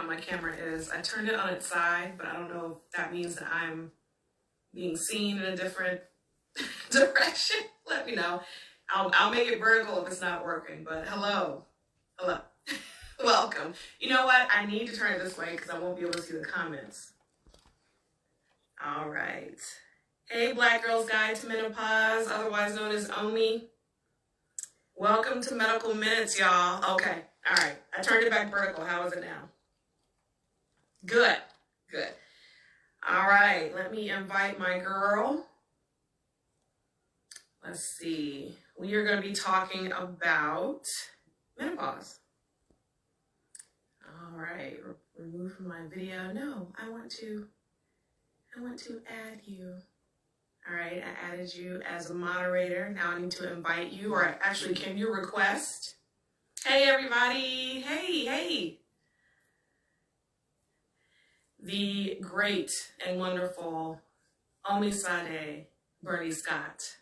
my camera is. I turned it on its side, but I don't know if that means that I'm being seen in a different direction. Let me know. I'll make it vertical if it's not working, but hello. Welcome. You know what? I need to turn it this way because I won't be able to see the comments. All right. Hey, Black Girl's Guide to Menopause, otherwise known as OMI. Welcome to Medical Minutes, y'all. Okay. All right. I turned it back vertical. How is it now? Good. All right. Let me invite my girl. Let's see. We are going to be talking about menopause. All right. Remove from my video. No, I want to add you. All right. I added you as a moderator. Now I need to invite you, or actually, can you request? Hey, everybody. Hey. The great and wonderful Omisade Burney-Scott,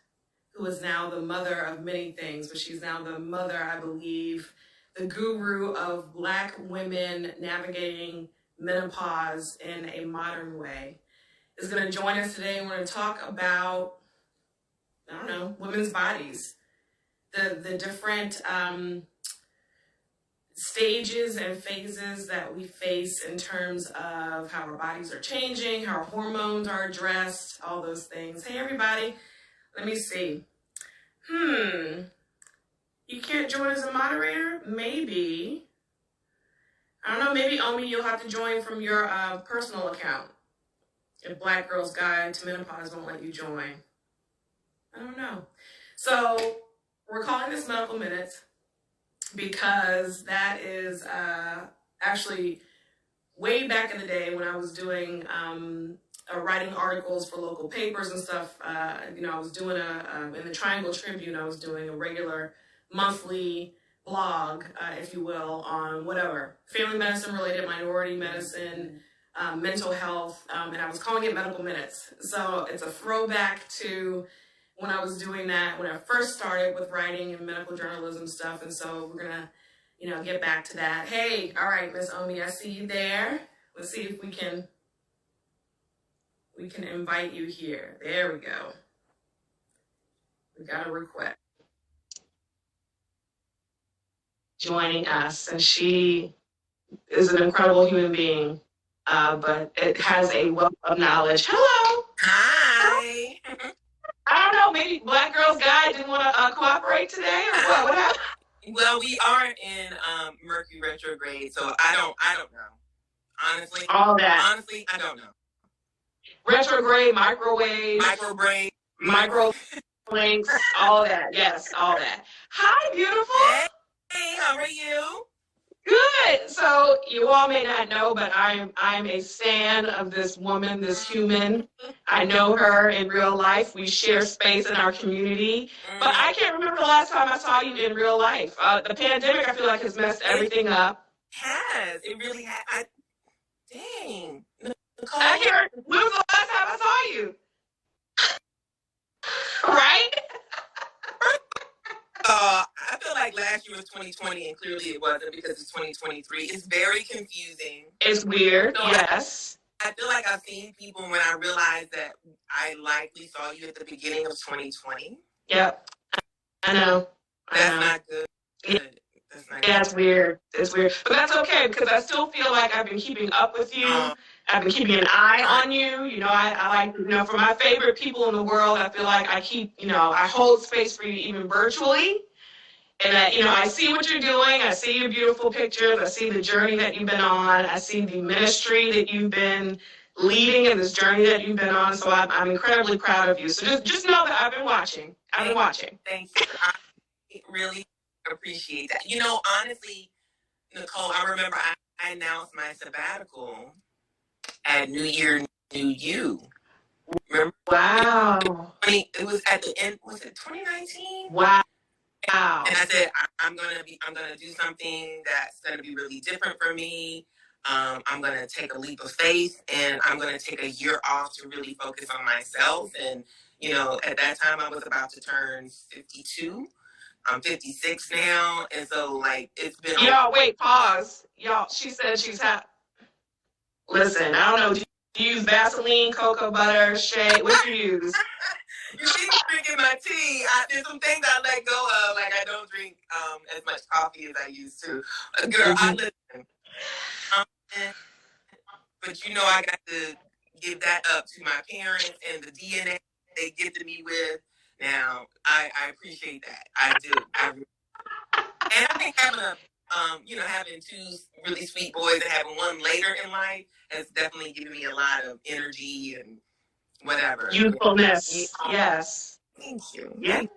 who is now the mother of many things, but she's now the mother, I believe, the guru of Black women navigating menopause in a modern way, is going to join us today. We're going to talk about, women's bodies, the different stages and phases that we face in terms of how our bodies are changing, how our hormones are addressed, all those things. Hey, everybody. Let me see. You can't join as a moderator? Maybe. I don't know. Maybe, Omi, you'll have to join from your personal account. If Black Girl's Guide to Menopause won't let you join. I don't know. So we're calling this Medical Minutes because that is actually way back in the day when I was doing writing articles for local papers and stuff. I was doing in the Triangle Tribune, I was doing a regular monthly blog, if you will, on whatever, family medicine related, minority medicine, mental health, and I was calling it Medical Minutes. So it's a throwback to when I was doing that, when I first started with writing and medical journalism stuff. And so we're gonna, get back to that. Hey, all right, Miss Omi, I see you there. Let's see if we can invite you here. There we go. We got a request. Joining us, and she is an incredible human being, but it has a wealth of knowledge. Hello. Hi. I don't know, maybe Black Girl's Guide didn't want to cooperate today, or what? What happened? Well, we are in Mercury retrograde, so I don't know. Honestly, Honestly, I don't know. Retrograde, microwave, micro links, all that. Yes, all that. Hi, beautiful. Hey, how are you? Good. So you all may not know, but I'm a stan of this woman, this human. I know her in real life. We share space in our community. But I can't remember the last time I saw you in real life. The pandemic, I feel like, has messed everything up. It really has. Dang. Nicole, when was the last time I saw you? Right? I feel like last year was 2020, and clearly it wasn't because it's 2023. It's very confusing. It's weird, yes. I feel like I've seen people when I realized that I likely saw you at the beginning of 2020. Yep, I know. That's not good. Yeah, it's weird. It's weird. But that's okay, because I still feel like I've been keeping up with you. I've been keeping an eye on you. I like, for my favorite people in the world, I feel like I keep, I hold space for you even virtually. And that, I see what you're doing. I see your beautiful pictures. I see the journey that you've been on. I see the ministry that you've been leading and this journey that you've been on. So I'm incredibly proud of you. So just know that I've been watching. I've been watching. Thank you. I really appreciate that. Honestly, Nicole, I remember I announced my sabbatical at New Year, New You. Remember? Wow. It was at the end. Was it 2019? Wow. And I said, I'm gonna do something that's gonna be really different for me. I'm gonna take a leap of faith, and I'm gonna take a year off to really focus on myself. And at that time, I was about to turn 52. I'm 56 now, and so it's been. Y'all, wait, pause. Y'all, she said she's happy. Listen, I don't know. Do you use Vaseline, cocoa butter, shea? What do you use? You see me drinking my tea. There's some things I let go of, like I don't drink as much coffee as I used to. Girl, I listen. But you know, I got to give that up to my parents and the DNA they gifted me with. Now, I appreciate that. I do. And I think having having two really sweet boys and having one later in life has definitely given me a lot of energy and whatever. Youthfulness. Yes. Thank you. Yes.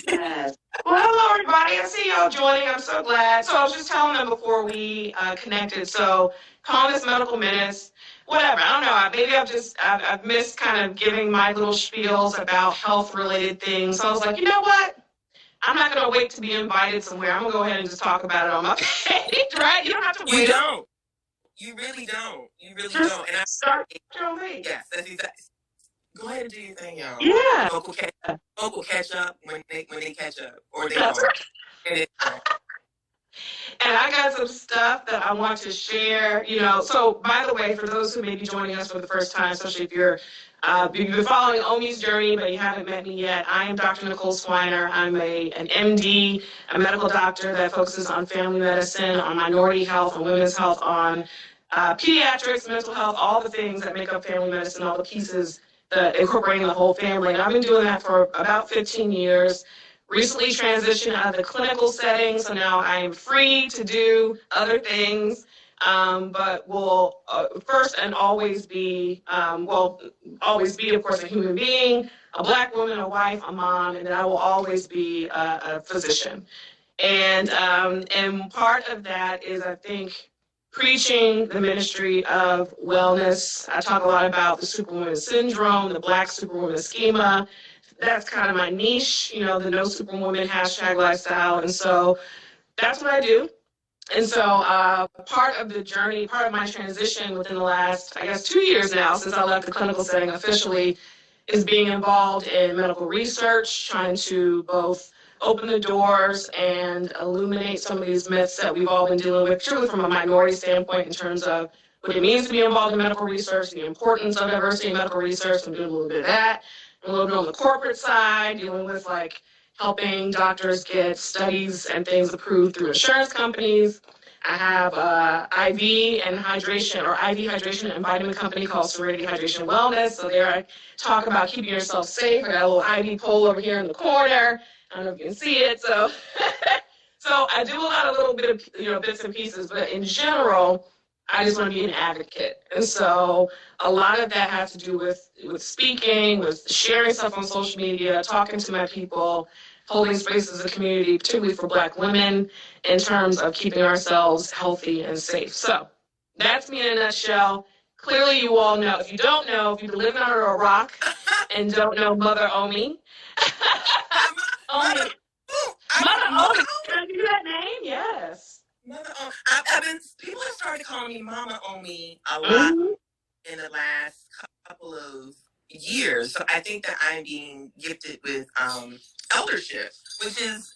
Well, hello, everybody. I see y'all joining. I'm so glad. So I was just telling them before we connected. So calling this Medical Minutes, whatever. I don't know. Maybe I've missed kind of giving my little spiels about health-related things. So I was like, you know what? I'm not going to wait to be invited somewhere. I'm going to go ahead and just talk about it on my page, right? You don't have to wait. You don't. You really don't. You really just don't. And I start your way. Yes, that's exactly. Go ahead and do your thing, y'all. Yeah. Local catch up when they catch up, or they That's don't. Right. And I got some stuff that I want to share. So by the way, for those who may be joining us for the first time, especially if you've been following Omi's journey, but you haven't met me yet, I am Dr. Nicole Swiner. I'm an MD, a medical doctor that focuses on family medicine, on minority health, on women's health, on pediatrics, mental health, all the things that make up family medicine, all the pieces that incorporating the whole family. And I've been doing that for about 15 years. Recently transitioned out of the clinical setting, so now I am free to do other things, but will first and always be, of course, a human being, a Black woman, a wife, a mom, and then I will always be a physician. And part of that is, I think, preaching the ministry of wellness. I talk a lot about the Superwoman syndrome, the Black Superwoman schema. That's kind of my niche, the No Superwoman #lifestyle. And so that's what I do. And so part of the journey, part of my transition within the last, 2 years now, since I left the clinical setting officially, is being involved in medical research, trying to both open the doors and illuminate some of these myths that we've all been dealing with, purely from a minority standpoint in terms of what it means to be involved in medical research, the importance of diversity in medical research. I'm doing a little bit of that. A little bit on the corporate side, dealing with helping doctors get studies and things approved through insurance companies. I have IV hydration and vitamin company called Serenity Hydration Wellness. So there I talk about keeping yourself safe. I got a little IV pole over here in the corner. I don't know if you can see it. So I do a lot of little bit of bits and pieces, but in general, I just want to be an advocate. And so a lot of that has to do with speaking, with sharing stuff on social media, talking to my people, holding spaces of community, particularly for Black women, in terms of keeping ourselves healthy and safe. So that's me in a nutshell. Clearly, you all know. If you don't know, if you've been living under a rock and don't know Mother Omi. Mother Omi. Can I give you that name? Yes. Mother Omi. People have started calling me Mama Omi a lot in the last couple of years. So I think that I'm being gifted with eldership, which is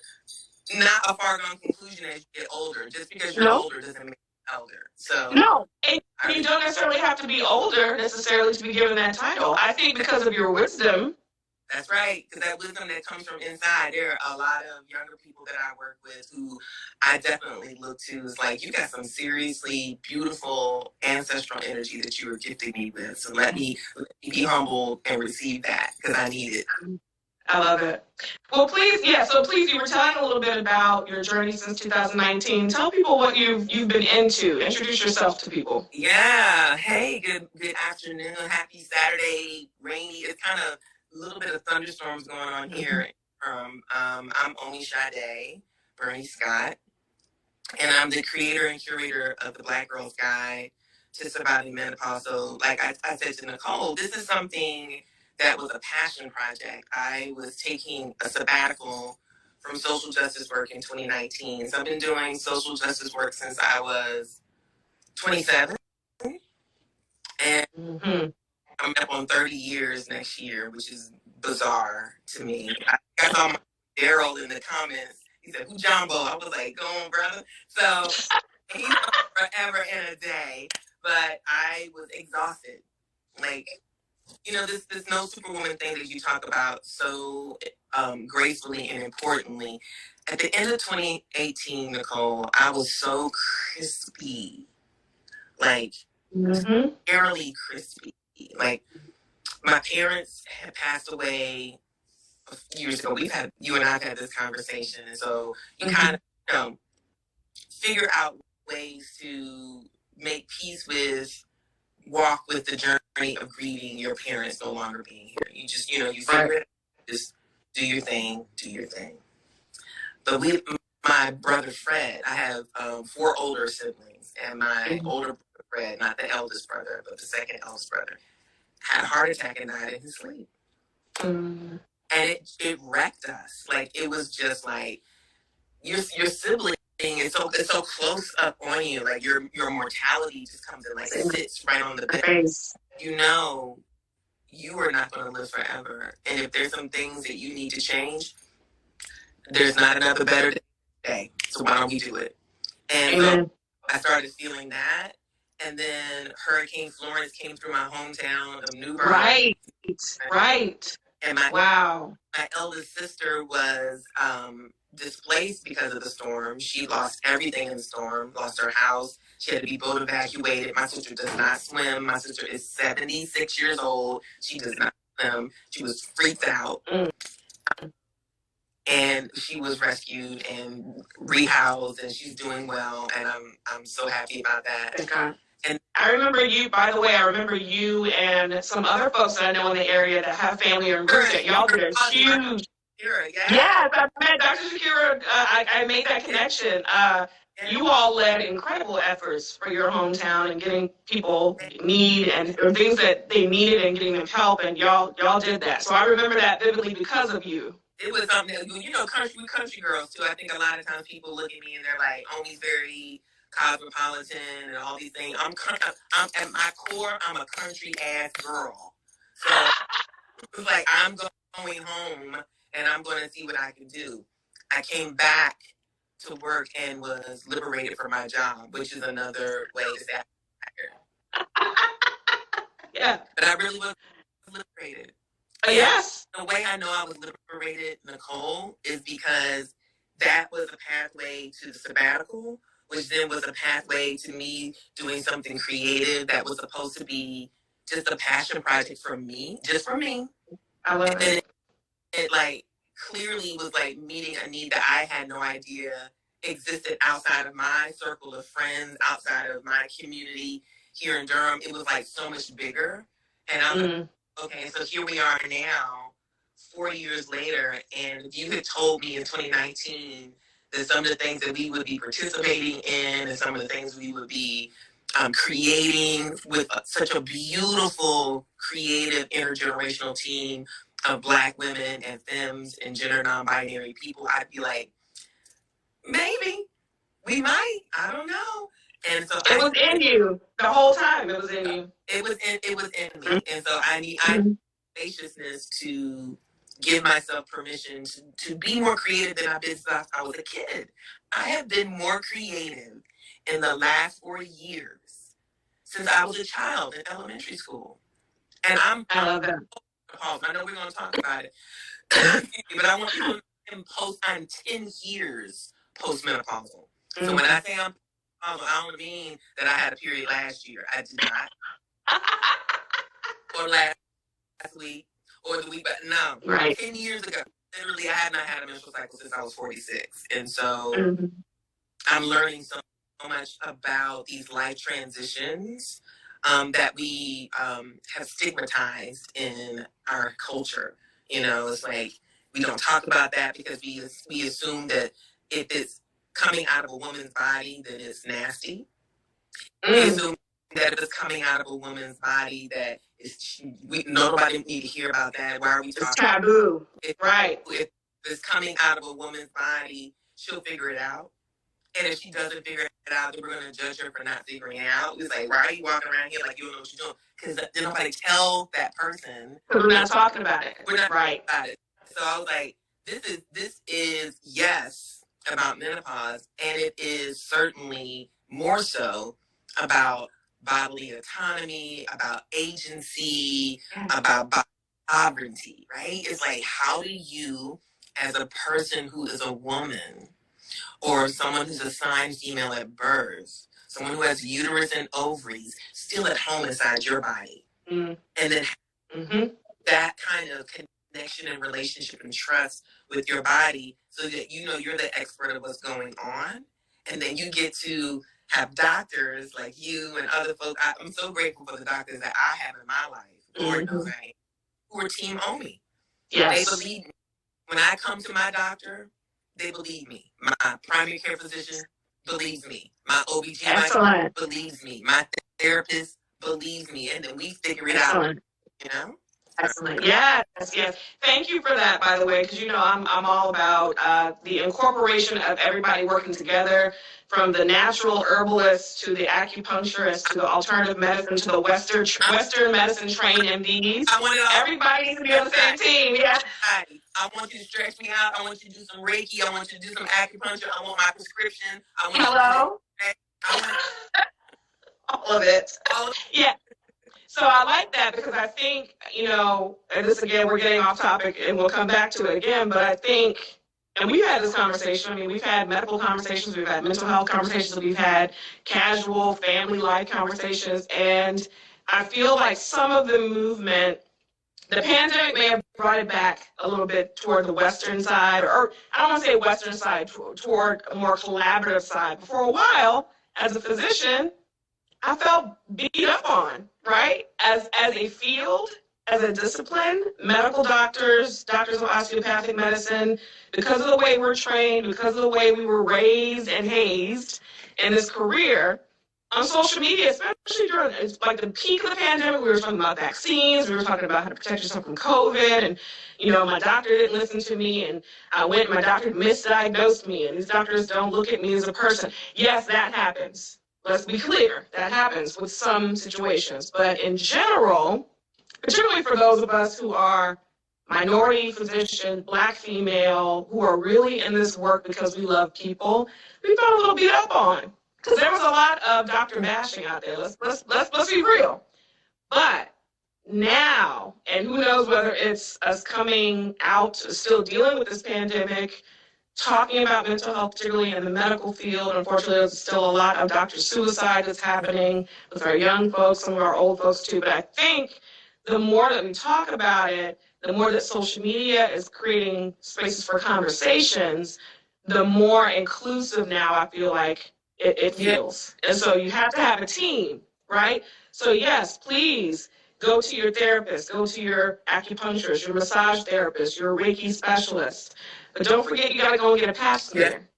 not a far gone conclusion as you get older. Just because you're older doesn't make you elder. So no, and you don't necessarily have to be older necessarily to be given that title. I think because of your wisdom. That's right, because that wisdom that comes from inside. There are a lot of younger people that I work with who I definitely look to as you got some seriously beautiful ancestral energy that you were gifting me with. So let me be humble and receive that because I need it. I love it. Well, please, you were telling a little bit about your journey since 2019. Tell people what you've been into. Introduce yourself to people. Yeah. Hey, good afternoon. Happy Saturday. Rainy. It's kind of a little bit of thunderstorms going on here. I'm Omisade, Burney-Scott, and I'm the creator and curator of the Black Girls Guide to Surviving Menopause. So, like I said to Nicole, this is something that was a passion project. I was taking a sabbatical from social justice work in 2019. So I've been doing social justice work since I was 27. And I'm up on 30 years next year, which is bizarre to me. I saw my Daryl in the comments. He said, "Who Jumbo?" I was like, "Go on, brother." So he's forever and a day. but I was exhausted. Like, you know, this no superwoman thing that you talk about so gracefully and importantly. At the end of 2018, Nicole, I was so crispy, like barely crispy. Like, my parents had passed away a few years ago. You and I have had this conversation, and so you kind of, you know, figure out ways to make peace with, walk with the journey of grieving your parents no longer being here. You just, you know, you figure it out, just do your thing. But my brother Fred, I have 4 older siblings, and my older brother Fred, not the eldest brother, but the second eldest brother, had a heart attack and died in his sleep. And it wrecked us. Like, it was just like your sibling is so close up on you. Like, your mortality just comes and like sits right on the bed. You know, you are not going to live forever. And if there's some things that you need to change, there's not another better day. So why don't we do it? And so I started feeling that. And then Hurricane Florence came through my hometown of New Bern. Right. And my eldest sister was displaced because of the storm. She lost everything in the storm, lost her house. She had to be boat evacuated. My sister does not swim. My sister is 76 years old. She does not swim. She was freaked out. And she was rescued and rehoused, and she's doing well, and I'm so happy about that. Thank God. And I remember you, by the way, and some other folks that I know in the area that have family or groups that y'all did a huge. Yes, I met Dr. Shakira. I made that connection. You all led incredible efforts for your hometown and getting people need or things that they needed and getting them help, and y'all did that. So I remember that vividly because of you. It was something that, you know, country girls too. I think a lot of times people look at me and they're like, Omi's very cosmopolitan and all these things. I'm at my core, I'm a country ass girl. So it's like, I'm going home and I'm going to see what I can do. I came back to work and was liberated from my job, which is another way to say yeah. But I really was liberated. Yes. The way I know I was liberated, Nicole, is because that was a pathway to the sabbatical, which then was a pathway to me doing something creative that was supposed to be just a passion project for me, just for me. I love it. It like clearly was like meeting a need that I had no idea existed outside of my circle of friends, outside of my community here in Durham. It was like so much bigger. And I'm like, okay, so here we are now, 4 years later, and if you had told me in 2019 that some of the things that we would be participating in and some of the things we would be creating with such a beautiful, creative, intergenerational team of Black women and femmes and gender non-binary people, I'd be like, maybe, we might, I don't know. And so it was in you the whole time. It was in you. It was in me. And so I need spaciousness to give myself permission to be more creative than I've been since I was a kid. I have been more creative in the last 4 years since I was a child in elementary school. And I love that. I know we're going to talk about it. But I want people to I'm 10 years postmenopausal. So when I say I don't mean that I had a period last year. I did not. Or last week. Or the week, but no. Right. 10 years ago. Literally, I had not had a menstrual cycle since I was 46. And so I'm learning so much about these life transitions that we have stigmatized in our culture. You know, it's like we don't talk about that because we assume that if it's coming out of a woman's body, then it's nasty. We assume that if it's coming out of a woman's body, that nobody need to hear about that. Why are we talking? It's taboo. Right. If it's coming out of a woman's body, she'll figure it out. And if she doesn't figure it out, then we're going to judge her for not figuring it out. It's like, why are you walking around here like you don't know what you're doing? Because then nobody tell that person. Because we're not talking about it. We're not talking about it. So I was like, this is yes, about menopause, and it is certainly more so about bodily autonomy, about agency, about sovereignty, right? It's like, how do you, as a person who is a woman, or someone who's assigned female at birth, someone who has uterus and ovaries, still at home inside your body, and then that kind of connection and relationship and trust with your body, so that you know you're the expert of what's going on, and then you get to have doctors like you and other folks. I'm so grateful for the doctors that I have in my life. Lord knows I am, who are Team Omi. Yes. They believe me. When I come to my doctor, they believe me. My primary care physician believes me. My OBGYN believes me. My therapist believes me. And then we figure it out, you know? Excellent. Yes, yes. Thank you for that, by the way, because, you know, I'm all about the incorporation of everybody working together, from the natural herbalist to the acupuncturist to the alternative medicine to the Western medicine trained MDs. Everybody needs to be on the same team. Yeah. I want you to stretch me out. I want you to do some Reiki. I want you to do some acupuncture. I want my prescription. I want Hello? All of it. Yeah. So I like that, because I think, you know, and this again, we're getting off topic and we'll come back to it again, but I think, and we've had this conversation, I mean, we've had medical conversations, we've had mental health conversations, we've had casual family life conversations, and I feel like some of the movement, the pandemic may have brought it back a little bit toward the Western side, or I don't want to say Western side, toward a more collaborative side. But for a while, as a physician, I felt beat up on, right? As a field, as a discipline, medical doctors of osteopathic medicine, because of the way we're trained, because of the way we were raised and hazed in this career, on social media, especially during like the peak of the pandemic, we were talking about vaccines, we were talking about how to protect yourself from COVID, and, you know, my doctor didn't listen to me, and my doctor misdiagnosed me, and these doctors don't look at me as a person. Yes, that happens. Let's be clear, that happens with some situations. But in general, particularly for those of us who are minority physician, Black female, who are really in this work because we love people, we felt a little beat up on. Because there was a lot of doctor bashing out there. Let's be real. But now, and who knows whether it's us coming out, still dealing with this pandemic, talking about mental health, particularly in the medical field. Unfortunately, there's still a lot of doctor suicide that's happening with our young folks, some of our old folks too. But I think the more that we talk about it, the more that social media is creating spaces for conversations, the more inclusive now I feel like it feels. And so you have to have a team, right? So yes, please go to your therapist, go to your acupuncturist, your massage therapist, your Reiki specialist. But don't forget, you got to go and get a pap smear.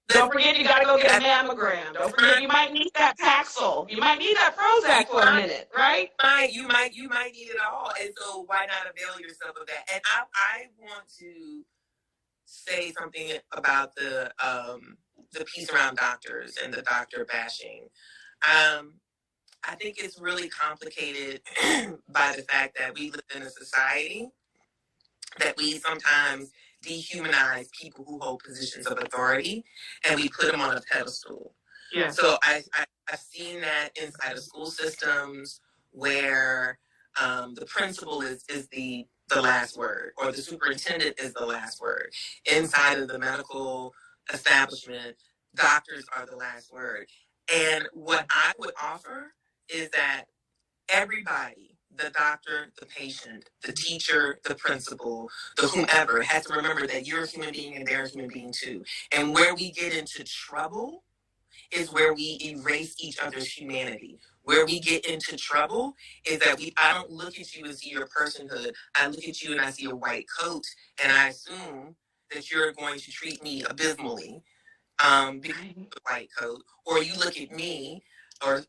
Don't forget, you got to go get a mammogram. Don't forget, you might need that Paxil. You might need that Prozac for a minute, right? You might need it all. And so why not avail yourself of that? And I want to say something about the piece around doctors and the doctor bashing. I think it's really complicated by the fact that we live in a society that we sometimes dehumanize people who hold positions of authority, and we put them on a pedestal. Yeah. So I've seen that inside of school systems where the principal is the last word, or the superintendent is the last word. Inside of the medical establishment, doctors are the last word. And what I would offer is that everybody, the doctor, the patient, the teacher, the principal, the whomever, has to remember that you're a human being and they're a human being too. And where we get into trouble is where we erase each other's humanity. Where we get into trouble is that I don't look at you and see your personhood. I look at you and I see a white coat, and I assume that you're going to treat me abysmally because of the white coat. Or you look at me, or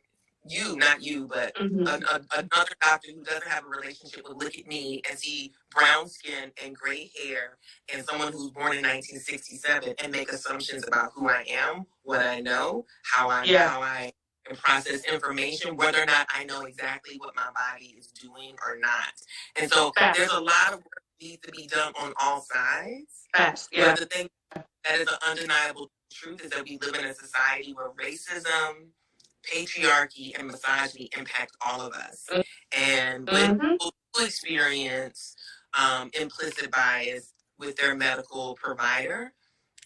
you, not you, but another doctor who doesn't have a relationship would look at me and see brown skin and gray hair and someone who's born in 1967 and make assumptions about who I am, what I know, how I can process information, whether or not I know exactly what my body is doing or not. And so there's a lot of work that needs to be done on all sides. But the thing that is an undeniable truth is that we live in a society where racism patriarchy and misogyny impact all of us. And when people experience implicit bias with their medical provider,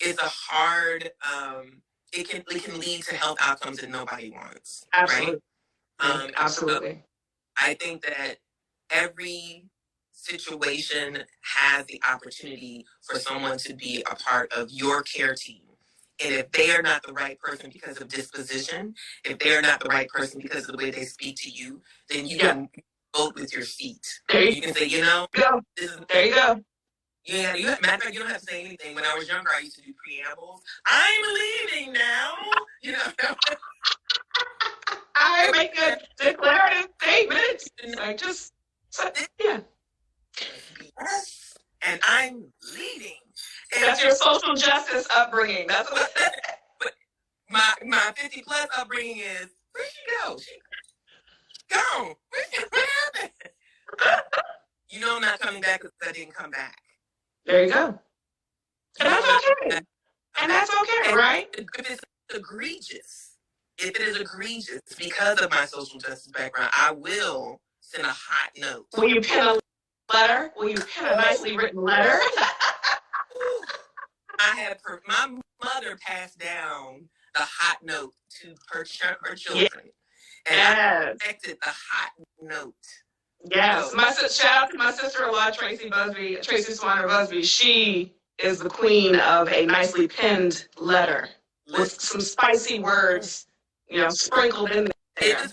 it's a hard, it can lead to health outcomes that nobody wants. Absolutely. Right? Absolutely. So I think that every situation has the opportunity for someone to be a part of your care team. And if they are not the right person because of disposition, if they are not the right person because of the way they speak to you, then you can vote with your feet. You can say, there you go. Yeah, matter of fact, you don't have to say anything. When I was younger, I used to do preambles. I'm leaving now. I make a declarative statement. Yeah. Yes, and I'm leaving. And that's your social justice upbringing. That's what my 50 plus upbringing is. Where'd she go? She gone. What happened? I'm not coming back because I didn't come back. There you go. And that's okay. And that's okay, right? If it's egregious, because of my social justice background, I will send a hot note. Will you pen a letter? Will you pen a nicely written letter? My mother passed down the hot note to her children. And I expected the hot note. Yes. Shout out to my sister-in-law, Tracy Swanner Busby. She is the queen of a nicely penned letter with some spicy words, sprinkled in there.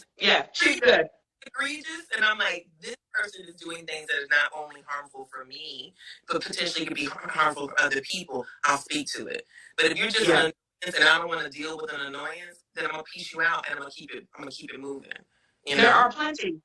She's good. Egregious, and I'm like, this person is doing things that is not only harmful for me, but potentially could be harmful for other people. I'll speak to it. But if you're just an annoyance and I don't want to deal with an annoyance, then I'm gonna piece you out and I'm gonna keep it moving. There are plenty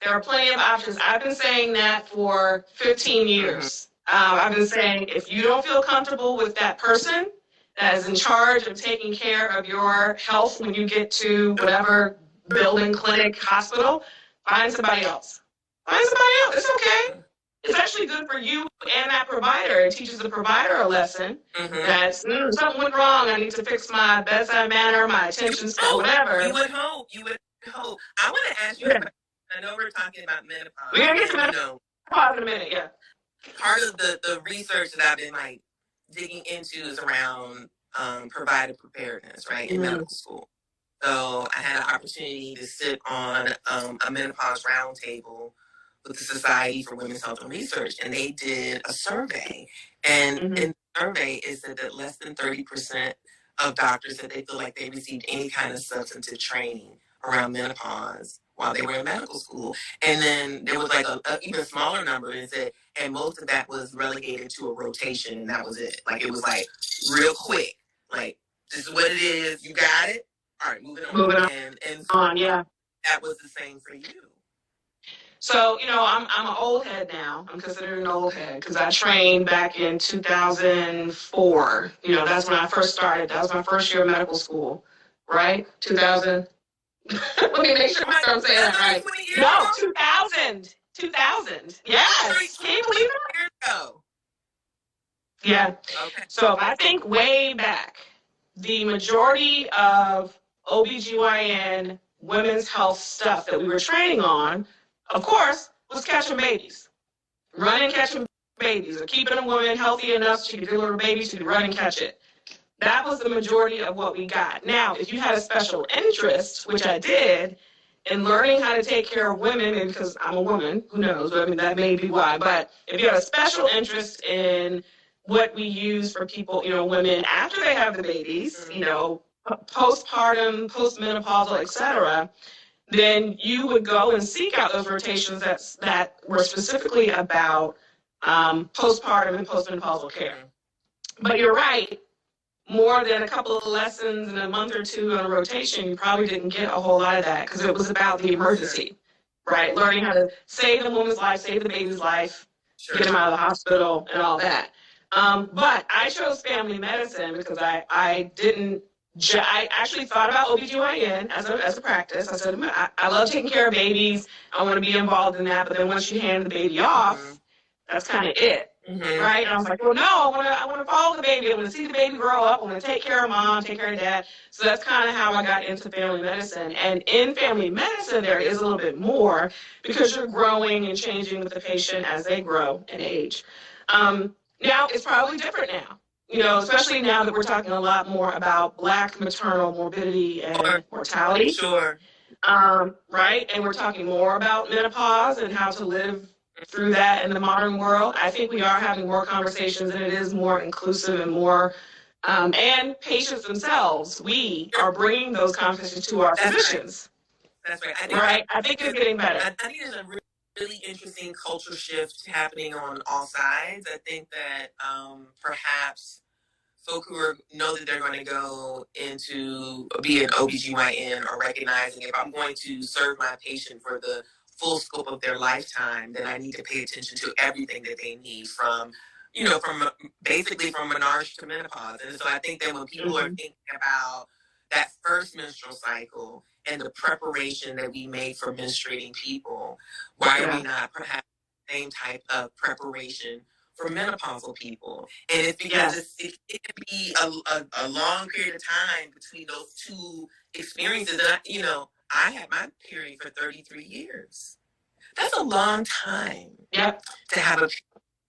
of options. I've been saying that for 15 years. I've been saying if you don't feel comfortable with that person that is in charge of taking care of your health when you get to whatever building, clinic, hospital, find somebody else. It's okay. It's actually good for you and that provider. It teaches the provider a lesson that something went wrong. I need to fix my bedside manner, my attention span, whatever. You would hope. I want to ask you a question. I know we're talking about menopause. We're going to get to menopause in a minute, yeah. Part of the research that I've been digging into is around provider preparedness, right, in medical school. So I had an opportunity to sit on a menopause roundtable with the Society for Women's Health and Research, and they did a survey. And in the survey, it said that less than 30% of doctors said they feel like they received any kind of substantive training around menopause while they were in medical school. And then there was a even smaller number, and most of that was relegated to a rotation, and that was it. It was real quick. This is what it is. You got it. All right, moving on. And that was the same for you. So, I'm an old head now. I'm considered an old head because I trained back in 2004. That's when I first started. That was my first year of medical school, right? 2000. Let me make sure I'm saying that right. No, 2000. 2000. Yes. Can you believe it? Yeah. Okay. So if I think way back, the majority of OBGYN women's health stuff that we were training on, of course, was catching babies. Running, catching babies, or keeping a woman healthy enough so she could deliver a baby, she could run and catch it. That was the majority of what we got. Now, if you had a special interest, which I did, in learning how to take care of women, maybe because I'm a woman, who knows, but that may be why. But if you had a special interest in what we use for people, women after they have the babies, postpartum, postmenopausal, etc., then you would go and seek out those rotations that were specifically about postpartum and postmenopausal care. But you're right, more than a couple of lessons in a month or two on a rotation, you probably didn't get a whole lot of that because it was about the emergency, right? Learning how to save the woman's life, save the baby's life, get them out of the hospital and all that. But I chose family medicine because I actually thought about OBGYN as a practice. I said, I love taking care of babies. I want to be involved in that. But then once you hand the baby off, that's kind of it. right? And I was like, well, no, I want to follow the baby. I want to see the baby grow up. I want to take care of mom, take care of dad. So that's kind of how I got into family medicine. And in family medicine, there is a little bit more because you're growing and changing with the patient as they grow and age. Now it's probably different now. You know, especially now that we're talking a lot more about Black maternal morbidity and mortality. Sure. Right? And we're talking more about menopause and how to live through that in the modern world. I think we are having more conversations and it is more inclusive and more, and patients themselves, we are bringing those conversations to our physicians. That's right. I think it's getting better. I think there's a really interesting culture shift happening on all sides. I think that perhaps folk who know that they're going to go into be an OBGYN are recognizing if I'm going to serve my patient for the full scope of their lifetime, then I need to pay attention to everything that they need from basically from menarche to menopause. And so I think that when people are thinking about that first menstrual cycle and the preparation that we made for menstruating people, why are we not perhaps the same type of preparation for menopausal people? And it's because it can be a long period of time between those two experiences. And I had my period for 33 years. That's a long time to have a.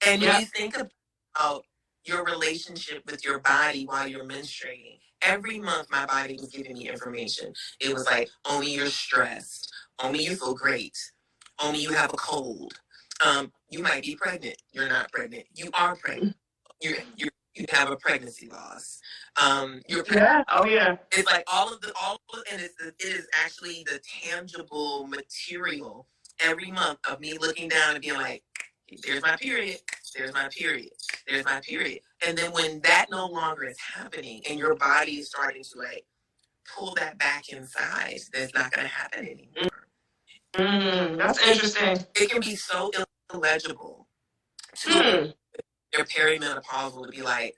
And when you think about your relationship with your body while you're menstruating, every month my body was giving me information. It was like, Omi, you're stressed. Omi, you feel great. Omi, you have a cold. You might be pregnant. You're not pregnant. You are pregnant. You have a pregnancy loss. You're pregnant. Oh yeah. It's like and it is actually the tangible material every month of me looking down and being like, there's my period. There's my period. There's my period. And then when that no longer is happening and your body is starting to like pull that back inside, that's not going to happen anymore. That's interesting. It can be so illegible to your perimenopausal to be like,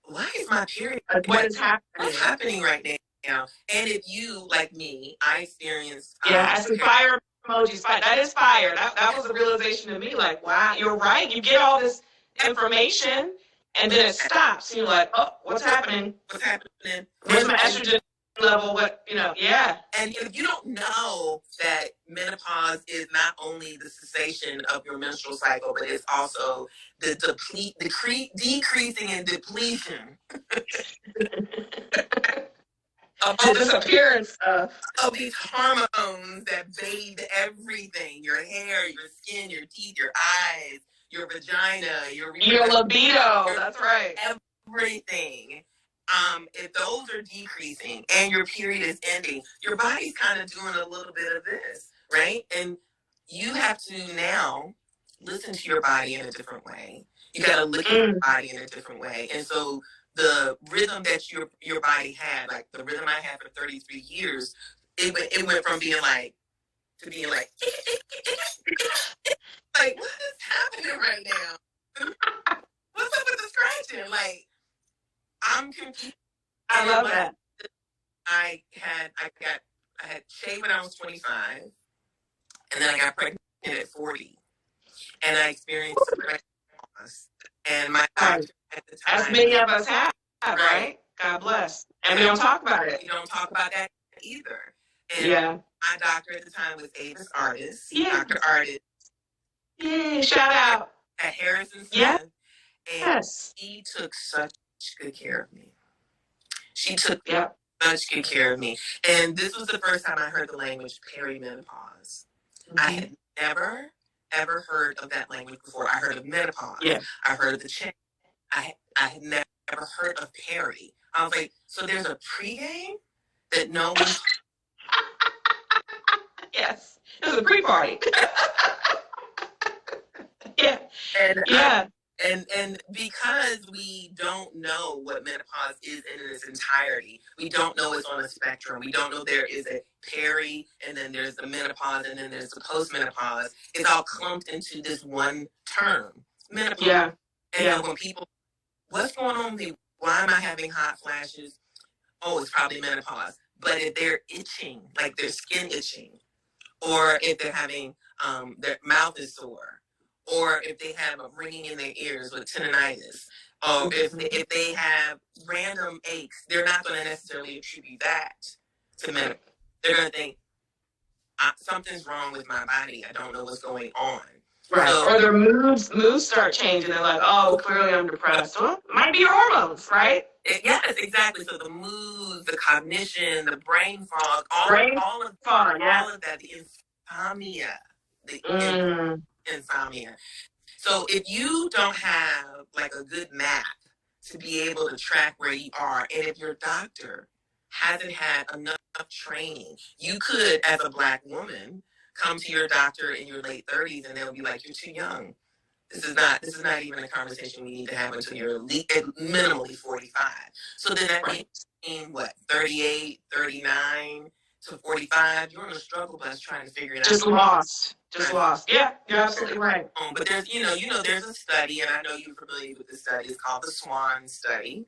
why is my period? What is happening? What's happening right now? And if you, like me, I experienced... I see fire emojis. That is fire. That was a realization to me. Like, wow, you're right. You get all this information, and then it stops. And you're like, oh, what's happening? What's happening? Where's my estrogen level? And if you don't know that menopause is not only the cessation of your menstrual cycle, but it's also the decreasing and depletion of the disappearance of these hormones that bathe everything: your hair, your skin, your teeth, your eyes, your vagina, your libido. That's right. Everything. If those are decreasing and your period is ending, your body's kind of doing a little bit of this, right? And you have to now listen to your body in a different way. You got to look at your body in a different way. And so the rhythm that your body had, like the rhythm I had for 33 years, it went from being like to being like like, what is happening right now? What's up with the scratching? Like, I'm confused. I love that. I had shaved when I was 25, and then I got pregnant at 40, and I experienced menopause. And my doctor at the time, as many of us have, right? God bless. And we don't talk about it. We don't talk about that either. And my doctor at the time was Avis Artist, Dr. Artist. Yay! Shout out at Harrison Smith. And he took such good care of me. She took such good care of me. And this was the first time I heard the language perimenopause. I had never, ever heard of that language before. I heard of menopause. I heard of the change. I had never heard of peri. I was like, so there's a pregame that no one... Yes. It was a pre-party. And because we don't know what menopause is in its entirety, we don't know it's on a spectrum. We don't know there is a peri, and then there's the menopause, and then there's the postmenopause. It's all clumped into this one term, menopause. And when people, what's going on with me? Why am I having hot flashes? Oh, it's probably menopause. But if they're itching, like their skin itching, or if they're having their mouth is sore, or if they have a ringing in their ears with tinnitus, or if they have random aches, they're not going to necessarily attribute that to menopause. They're going to think, something's wrong with my body. I don't know what's going on. Right. So, or their moods start changing. They're like, oh, clearly I'm depressed. Well, it might be your hormones, right? Yes, exactly. So the moods, the cognition, the brain fog, all of that, the insomnia, insomnia. So if you don't have like a good map to be able to track where you are, and if your doctor hasn't had enough training, you could, as a Black woman, come to your doctor in your late 30s and they'll be like, you're too young. This is not even a conversation we need to have until you're minimally 45. So then that means, what, 38, 39 to 45, you're on a struggle bus trying to figure it out. Just lost. Yeah, you're absolutely right. But there's, there's a study, and I know you're familiar with the study. It's called the SWAN study.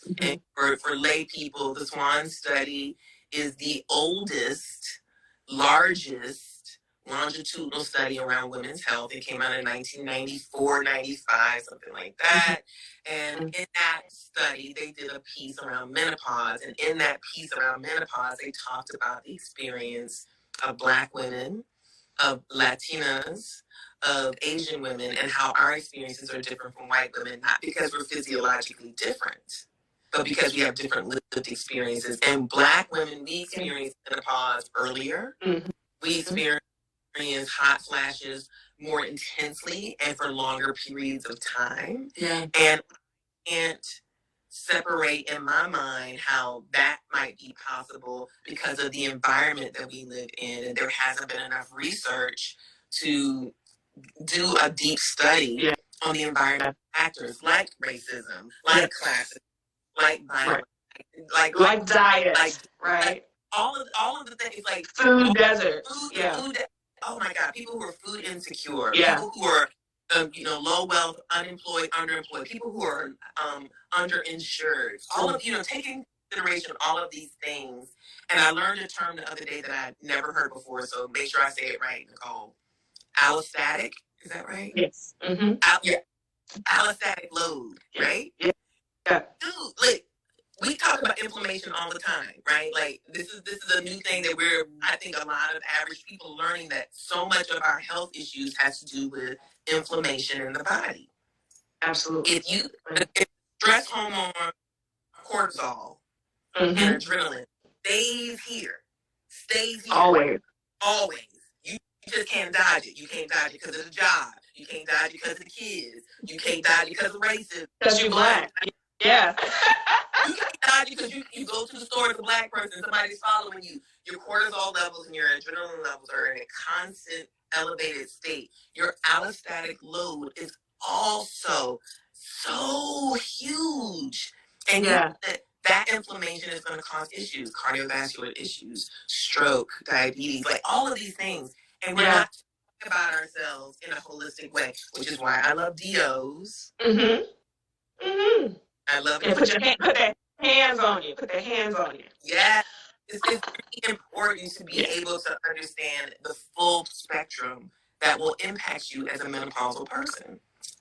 Mm-hmm. And for lay people, the SWAN study is the oldest, largest longitudinal study around women's health. It came out in 1994, 95, something like that. And in that study, they did a piece around menopause. And in that piece around menopause, they talked about the experience of Black women, of Latinas, of Asian women, and how our experiences are different from white women, not because we're physiologically different, but because we have different lived experiences. And Black women, we experience menopause earlier. Mm-hmm. We experience hot flashes more intensely and for longer periods of time. Yeah. And I can't separate in my mind how that might be possible because of the environment that we live in. And there hasn't been enough research to do a deep study on the environmental factors like racism, like classism, like violence, like diet, right? All of the things, like food desert. Food, oh my God, people who are food insecure, people who are low wealth, unemployed, underemployed, people who are underinsured, all of, taking consideration all of these things. And I learned a term the other day that I'd never heard before, so make sure I say it right, Nicole. Allostatic, is that right? Yes. Mm-hmm. Allostatic load, right? Yeah. Dude, like, we talk about inflammation all the time, right? Like, this is a new thing that I think a lot of average people learning that so much of our health issues has to do with inflammation in the body. Absolutely. If stress hormone, cortisol, and adrenaline stays here. Always. You just can't dodge it. You can't dodge it because of the job. You can't dodge it because of the kids. You can't dodge it because of racism. Because you're Black. Yeah. You can't dodge it because you go to the store as a Black person, somebody's following you. Your cortisol levels and your adrenaline levels are in a constant elevated state. Your allostatic load is also so huge. And that inflammation is going to cause issues, cardiovascular issues, stroke, diabetes, like all of these things. And we're not talking about ourselves in a holistic way, which is why I love DOs. Mm-hmm. Mm-hmm. I love it. Put their hands on you. Put their hands on you. Yeah. It's really important to be able to understand the full spectrum that will impact you as a menopausal person.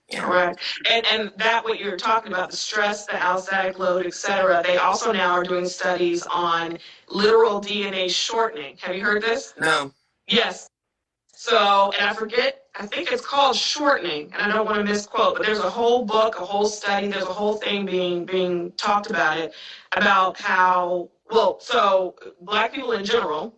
Yeah. Right. And that what you're talking about, the stress, the allostatic load, etc. They also now are doing studies on literal DNA shortening. Have you heard this? No. Yes. So, and I think it's called shortening, and I don't want to misquote, but there's a whole book, a whole study, there's a whole thing being talked about it, about how, so Black people in general,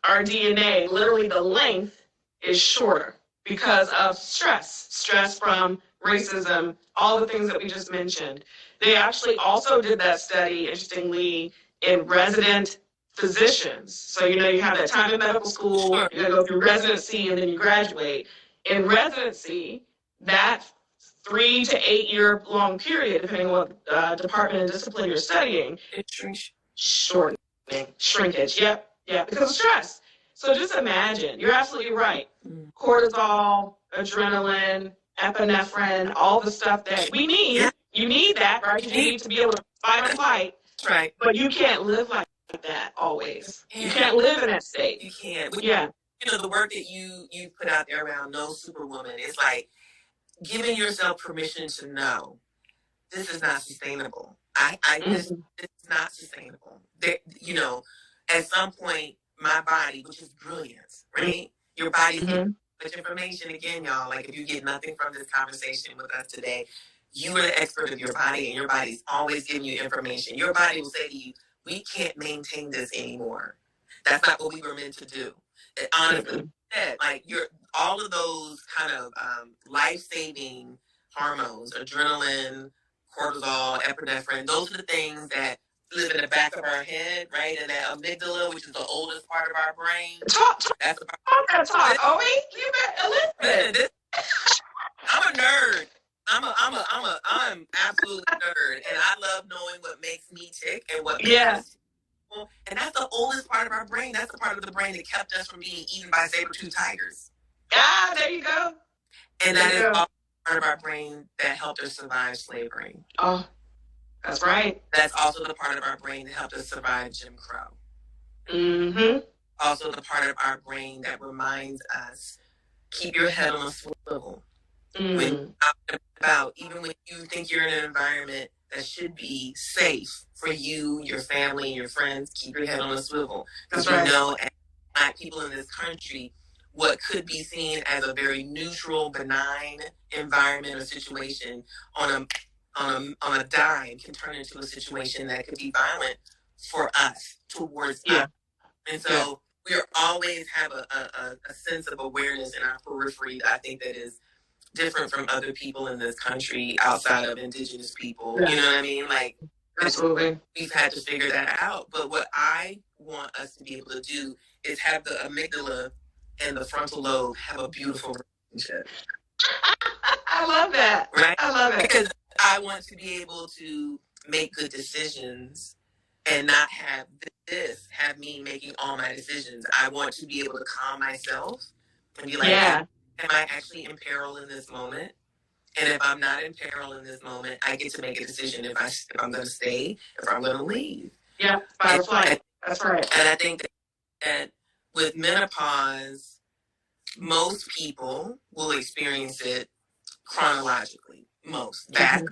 our DNA, literally the length is shorter because of stress from racism, all the things that we just mentioned. They actually also did that study, interestingly, in resident physicians. So, you have that time in medical school, you go through residency, and then you graduate. In residency, that 3 to 8 year long period, depending on what department and discipline you're studying, shrinkage, because of stress. So just imagine, you're absolutely right. Cortisol, adrenaline, epinephrine, all the stuff that we need. You need that, right? You need to be able to fight or flight. Right. But you can't live like that always. You can't live in that state. You can't. Yeah. The work that you put out there around No Superwoman is like, giving yourself permission to know this is not sustainable. This is not sustainable. You know, at some point, my body, which is brilliant, right? Your body's giving much information. Again, y'all, like if you get nothing from this conversation with us today, you are the expert of your body, and your body's always giving you information. Your body will say to you, we can't maintain this anymore. That's not what we were meant to do. And honestly, like all of those kind of life-saving hormones, adrenaline, cortisol, epinephrine, those are the things that live in the back of our head, right? And that amygdala, which is the oldest part of our brain. That's the part. Oh, wait, you better listen. I'm a nerd. I'm absolutely a nerd, and I love knowing what makes me tick and what makes me tick. And that's the oldest part of our brain. That's the part of the brain that kept us from being eaten by saber-toothed tigers. Ah, there you go. And that is all part of our brain that helped us survive slavery. Oh, that's right. That's also the part of our brain that helped us survive Jim Crow. Also the part of our brain that reminds us, keep your head on a swivel. When even when you think you're in an environment that should be safe for you, your family, your friends, keep your head on a swivel. Because we know, as Black people in this country, what could be seen as a very neutral, benign environment or situation on a dime can turn into a situation that could be violent for us, towards us. And so we always have a sense of awareness in our periphery, I think, that is different from other people in this country outside of Indigenous people. You know what I mean? Like, absolutely, we've had to figure that out. But what I want us to be able to do is have the amygdala and the frontal lobe have a beautiful relationship. I love that. Right? I love it. Because I want to be able to make good decisions and not have me making all my decisions. I want to be able to calm myself and be like, am I actually in peril in this moment? And if I'm not in peril in this moment, I get to make a decision if I'm going to stay, if I'm going to leave. Yeah, fight or flight. That's right. And I think that with menopause, most people will experience it chronologically. Most. Vast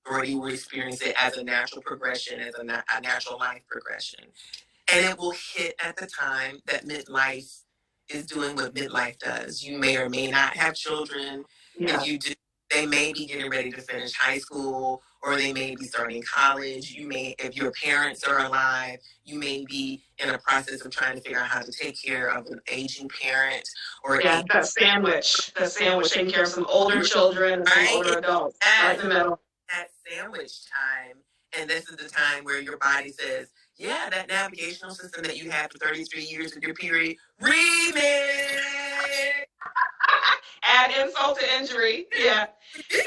majority will experience it as a natural progression, as a natural life progression. And it will hit at the time that midlife is doing what midlife does. You may or may not have children. If you do, they may be getting ready to finish high school, or they may be starting college. You may, if your parents are alive, you may be in a process of trying to figure out how to take care of an aging parent. Or that sandwich, taking care of some older children and some older adults. Right in the middle. That sandwich time, and this is the time where your body says, yeah, that navigational system that you had for 33 years of your period, remix. Add insult to injury. Yeah.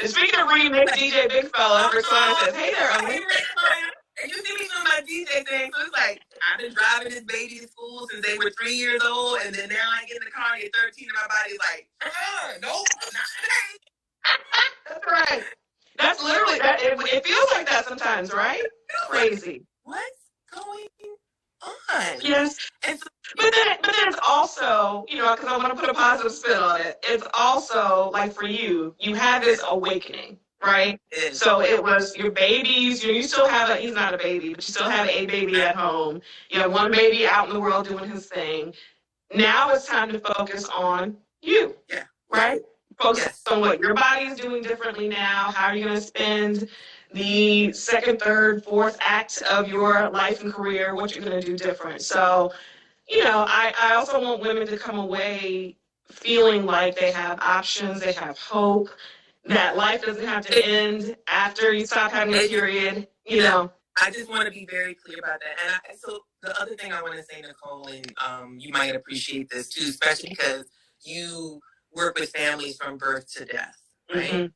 And speaking of remix, DJ Big Fella responds says, hey there, and you see me doing my DJ thing, so it's like, I've been driving this baby to school since they were 3 years old, and then now I get in the car and get 13, and my body's like, nope, not today. That's right. That's literally, it feels like that sometimes, right? Crazy. What's going on? Yes. And so, but then it's also, because I want to put a positive spin on it. It's also like for you had this awakening, right? So it was your babies. You still have he's not a baby, but you still have a baby at home. You have one baby out in the world doing his thing. Now it's time to focus on you. Yeah. Right? Focus on what your body is doing differently now. How are you going to spend the second, third, fourth act of your life and career, what you're going to do different. So, I also want women to come away feeling like they have options, they have hope, that life doesn't have to end after you stop having a period, I just want to be very clear about that. And so the other thing I want to say, Nicole, and you might appreciate this too, especially because you work with families from birth to death, right? Mm-hmm.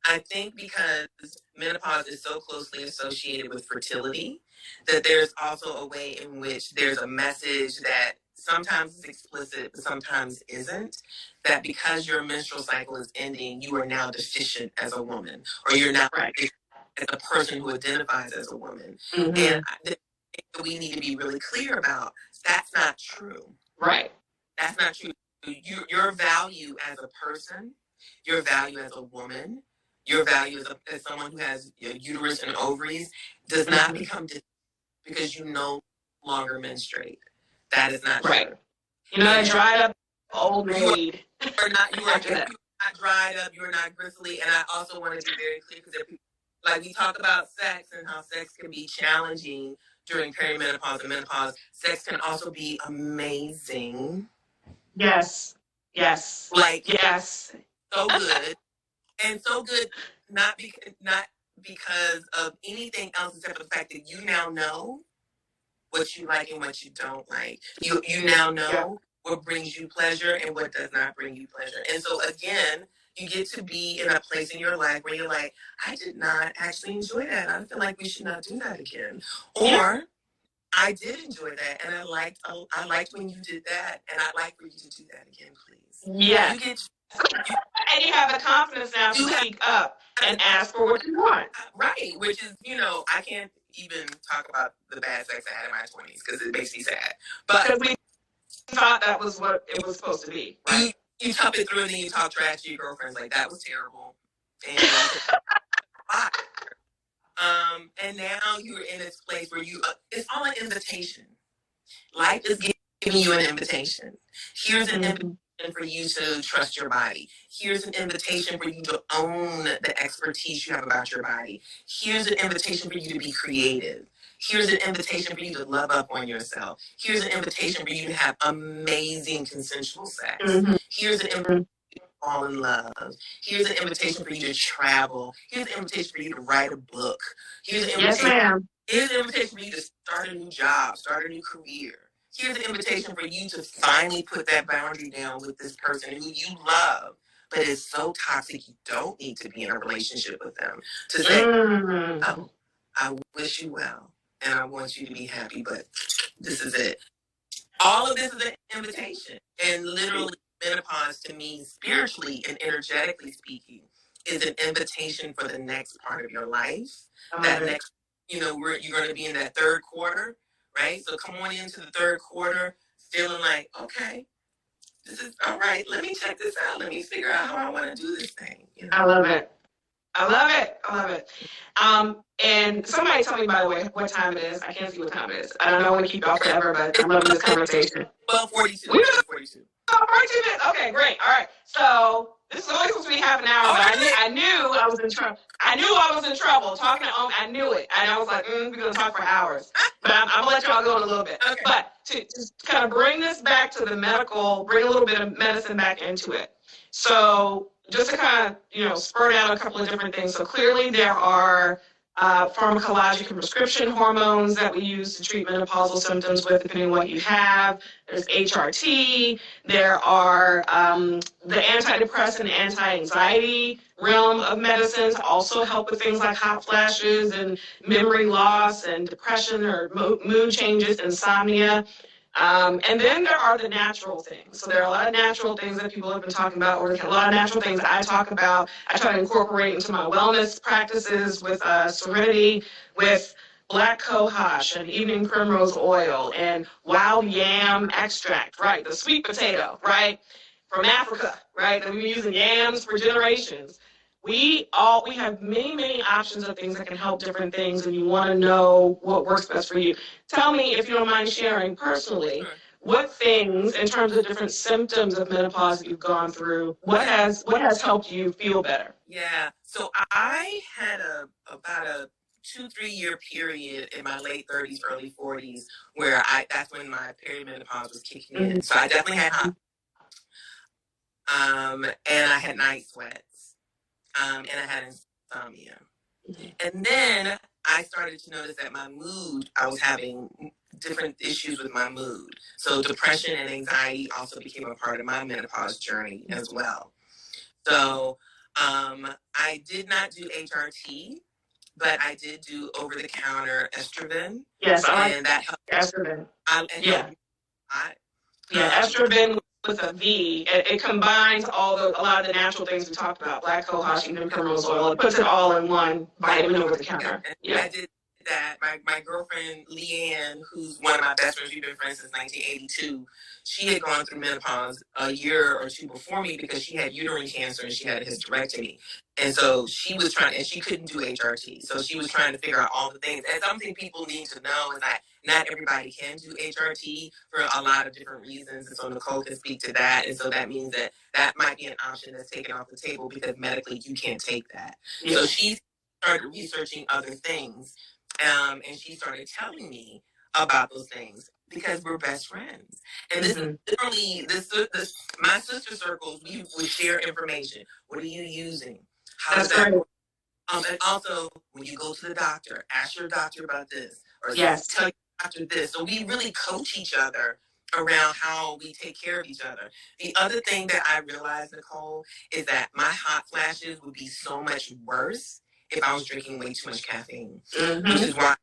I think because menopause is so closely associated with fertility, that there's also a way in which there's a message that sometimes is explicit, but sometimes isn't, that because your menstrual cycle is ending, you are now deficient as a woman, or you're not deficient as a person who identifies as a woman. Mm-hmm. And I think that we need to be really clear about, that's not true. Right. That's not true. Your value as a person Your value as a woman, your value as someone who has a uterus and ovaries does not become because you no longer menstruate. That is not Right. true. You're not a dried up old maid. You are not dried up, you are not gristly. And I also want to be very clear because like we talk about sex and how sex can be challenging during perimenopause and menopause. Sex can also be amazing. Yes. Yes. Like, yes. So good. And so good not because of anything else except for the fact that you now know what you like and what you don't like. You now know what brings you pleasure and what does not bring you pleasure. And so again, you get to be in a place in your life where you're like, I did not actually enjoy that. I feel like we should not do that again. Or I did enjoy that, and I liked when you did that, and I'd like for you to do that again, please. Yeah. And you have the confidence now to speak up and ask for what you want. Right, which is, I can't even talk about the bad sex I had in my 20s because it makes me sad. But because we thought that was what it was supposed to be, right? You tough it through and then you talk trash to your girlfriends like that was terrible. And now you're in this place where it's all an invitation. Life is giving you an invitation. Here's an invitation for you to trust your body. Here's an invitation for you to own the expertise you have about your body. Here's an invitation for you to be creative. Here's an invitation for you to love up on yourself. Here's an invitation for you to have amazing consensual sex. Here's an invitation to fall in love. Here's an invitation for you to travel. Here's an invitation for you to write a book. Here's an invitation, Here's an invitation for you to start a new job, start a new career. Here's an invitation for you to finally put that boundary down with this person who you love, but is so toxic you don't need to be in a relationship with them. To say, oh, I wish you well, and I want you to be happy, but this is it. All of this is an invitation. And literally, menopause to me, spiritually and energetically speaking, is an invitation for the next part of your life. That next, you're going to be in that third quarter. Right? So come on into the third quarter feeling like, okay, this is all right. Let me check this out. Let me figure out how I want to do this thing. I love it. And somebody tell me, by the way, what time it is. I can't see what time it is. I don't know when to keep y'all forever, but I'm loving this conversation. 12:42. 42 minutes. Okay, great. All right. So this is only supposed to be half an hour, but I knew I was in trouble. Talking to I knew it. And I was like, we're going to talk for hours. But I'm going to let y'all go in a little bit. Okay. But to just kind of bring this back to the medical, bring a little bit of medicine back into it. So just to kind of, spurt out a couple of different things. So clearly there are pharmacologic and prescription hormones that we use to treat menopausal symptoms with, depending on what you have. There's HRT. There are the antidepressant and anti-anxiety realm of medicines also help with things like hot flashes and memory loss and depression or mood changes, insomnia. And then there are the natural things. So there are a lot of natural things that people have been talking about, or a lot of natural things I talk about. I try to incorporate into my wellness practices with Serenity, with black cohosh and evening primrose oil and wild yam extract, right? The sweet potato, right? From Africa, right? And we've been using yams for generations. We have many options of things that can help different things, and you want to know what works best for you. Tell me, if you don't mind sharing personally, what things, in terms of different symptoms of menopause that you've gone through, what has helped you feel better? Yeah. So I had about a 2-3 year period in my late 30s, early 40s, where that's when my perimenopause was kicking in. So I definitely had hot, and I had night sweats. And I had insomnia. And then I started to notice that my mood, I was having different issues with my mood. So depression and anxiety also became a part of my menopause journey as well. So I did not do HRT, but I did do over-the-counter estrogen. Yes, and that helped. Estrogen. Yeah, estrogen with a V. It combines a lot of the natural things we talked about, black cohosh, even primrose oil. It puts it all in one vitamin over the counter. Yeah. I did that my girlfriend Leanne, who's one of my best friends, we've been friends since 1982, she had gone through menopause a year or two before me because she had uterine cancer and she had a hysterectomy. And so she was trying, and she couldn't do HRT. So she was trying to figure out all the things. And something people need to know is that not everybody can do HRT for a lot of different reasons. And so Nicole can speak to that. And so that means that that might be an option that's taken off the table because medically you can't take that. Yeah. So she started researching other things. And she started telling me about those things because we're best friends. And this is literally, my sister circles, we share information. What are you using? How does that work? And also, when you go to the doctor, ask your doctor about this. Or tell your doctor this. So we really coach each other around how we take care of each other. The other thing that I realized, Nicole, is that my hot flashes would be so much worse if I was drinking way too much caffeine. Which is why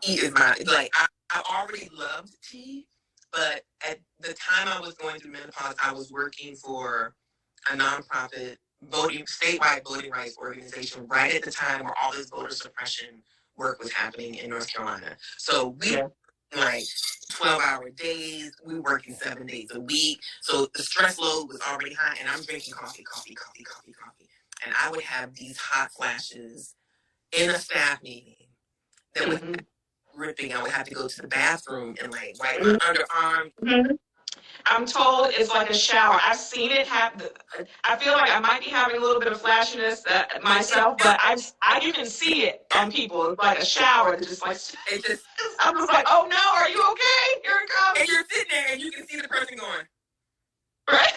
tea is I already loved tea, but at the time I was going through menopause, I was working for a nonprofit statewide voting rights organization right at the time where all this voter suppression work was happening in North Carolina. So we were like 12-hour days. We were working 7 days a week. So the stress load was already high, and I'm drinking coffee. And I would have these hot flashes in a staff meeting that would ripping. I would have to go to the bathroom and wipe my underarm. I'm told it's like a shower. I've seen it happen. I feel like I might be having a little bit of flashiness myself, but you can see it on people. It's like a shower. I'm just like, oh no, are you okay? Here it comes. And you're sitting there and you can see the person going. Right?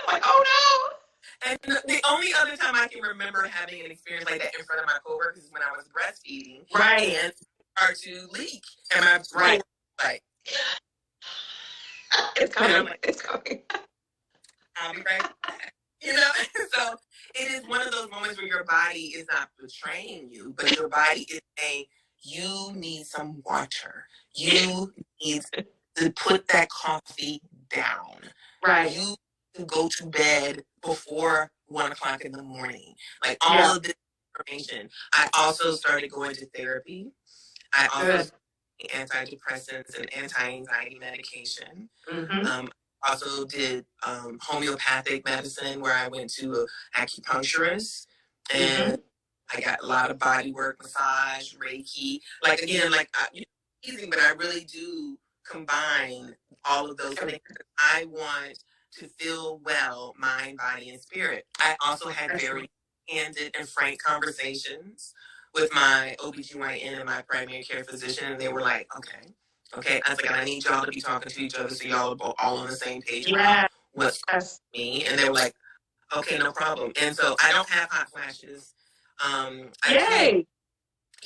I'm like, oh no. And the only other time I can remember having an experience like that in front of my coworkers is when I was breastfeeding. Right. And start to leak. And my like, it's coming. It's coming. I'll be right back. So it is one of those moments where your body is not betraying you, but your body is saying, you need some water. You need to put that coffee down. Right. You to go to bed before 1 o'clock in the morning. All of this information. I also started going to therapy. I also antidepressants and anti-anxiety medication. Also did homeopathic medicine where I went to an acupuncturist and I got a lot of body work, massage, Reiki. Easy, but I really do combine all of those things. I want to feel well, mind, body, and spirit. I also had very candid and frank conversations with my OBGYN and my primary care physician, and they were like, okay. I was like, I need y'all to be talking to each other so y'all are all on the same page about what's me. And they were like, okay, no problem. And so I don't have hot flashes. Yay!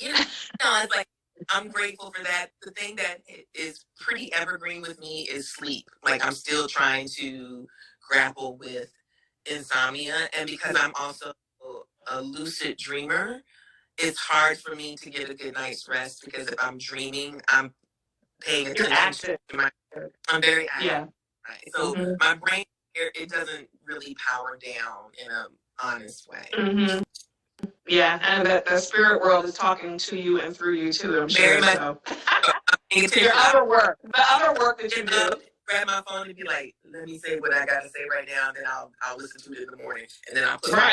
It's like, I'm grateful for that. The thing that is pretty evergreen with me is sleep. I'm still trying to grapple with insomnia. And because I'm also a lucid dreamer, it's hard for me to get a good night's rest because if I'm dreaming, I'm paying attention to I'm very active. Yeah. Right? So my brain, it doesn't really power down in an honest way. Yeah, and the spirit world is talking to you and through you too, I'm sure. Very so. Your other work. The other work that you do. Grab my phone and be like, let me say what I got to say right now, then I'll listen to it in the morning. And then I'll put and